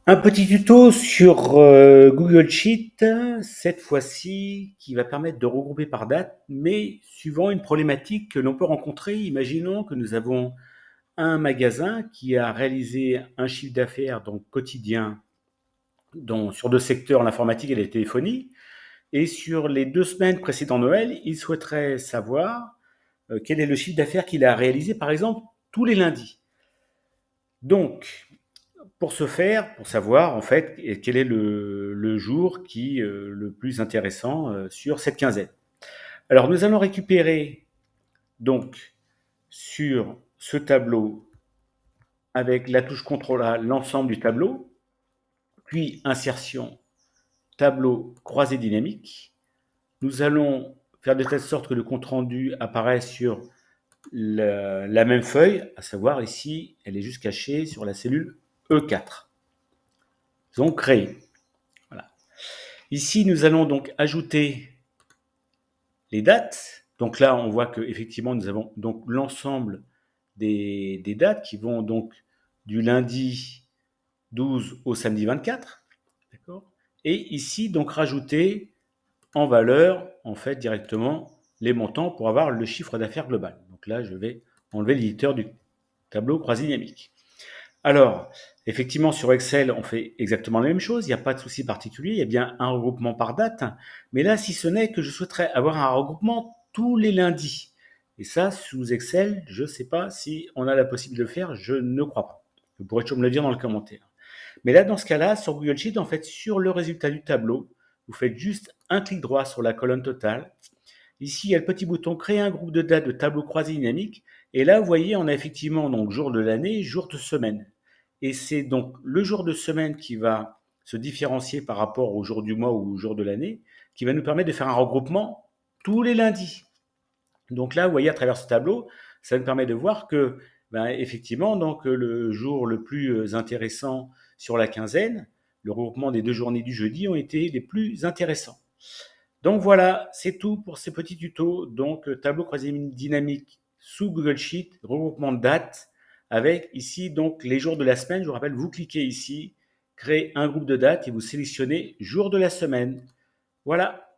Un petit tuto sur Google Sheet, cette fois-ci, qui va permettre de regrouper par date, mais suivant une problématique que l'on peut rencontrer. Imaginons que nous avons un magasin qui a réalisé un chiffre d'affaires donc quotidien sur deux secteurs, l'informatique et la téléphonie, et sur les 2 semaines précédant Noël, il souhaiterait savoir quel est le chiffre d'affaires qu'il a réalisé, par exemple, tous les lundis. Donc, pour ce faire, pour savoir en fait quel est le jour qui le plus intéressant sur cette quinzaine. Alors nous allons récupérer donc sur ce tableau avec la touche CTRL A l'ensemble du tableau, puis insertion tableau croisé dynamique. Nous allons faire de telle sorte que le compte rendu apparaisse sur la même feuille, à savoir ici, elle est juste cachée sur la cellule E4. Donc créer. Voilà. Ici, nous allons donc ajouter les dates. Donc là, on voit qu'effectivement, nous avons donc l'ensemble des dates qui vont donc du lundi 12 au samedi 24. D'accord. Et ici, donc rajouter en valeur, en fait, directement les montants pour avoir le chiffre d'affaires global. Donc là, je vais enlever l'éditeur du tableau croisé dynamique. Alors, effectivement, sur Excel, on fait exactement la même chose. Il n'y a pas de souci particulier. Il y a bien un regroupement par date. Mais là, si ce n'est que je souhaiterais avoir un regroupement tous les lundis. Et ça, sous Excel, je ne sais pas si on a la possibilité de le faire. Je ne crois pas. Vous pourrez toujours me le dire dans le commentaire. Mais là, dans ce cas-là, sur Google Sheet, en fait, sur le résultat du tableau, vous faites juste un clic droit sur la colonne totale. Ici, il y a le petit bouton créer un groupe de dates de tableau croisé dynamique. Et là, vous voyez, on a effectivement donc jour de l'année, jour de semaine. Et c'est donc le jour de semaine qui va se différencier par rapport au jour du mois ou au jour de l'année, qui va nous permettre de faire un regroupement tous les lundis. Donc là, vous voyez à travers ce tableau, ça nous permet de voir que, ben, effectivement, donc le jour le plus intéressant sur la quinzaine, le regroupement des 2 journées du jeudi ont été les plus intéressants. Donc voilà, c'est tout pour ces petits tutos. Donc tableau croisé dynamique sous Google Sheet, regroupement de dates, avec ici donc les jours de la semaine. Je vous rappelle, vous cliquez ici, créez un groupe de dates et vous sélectionnez jour de la semaine. Voilà.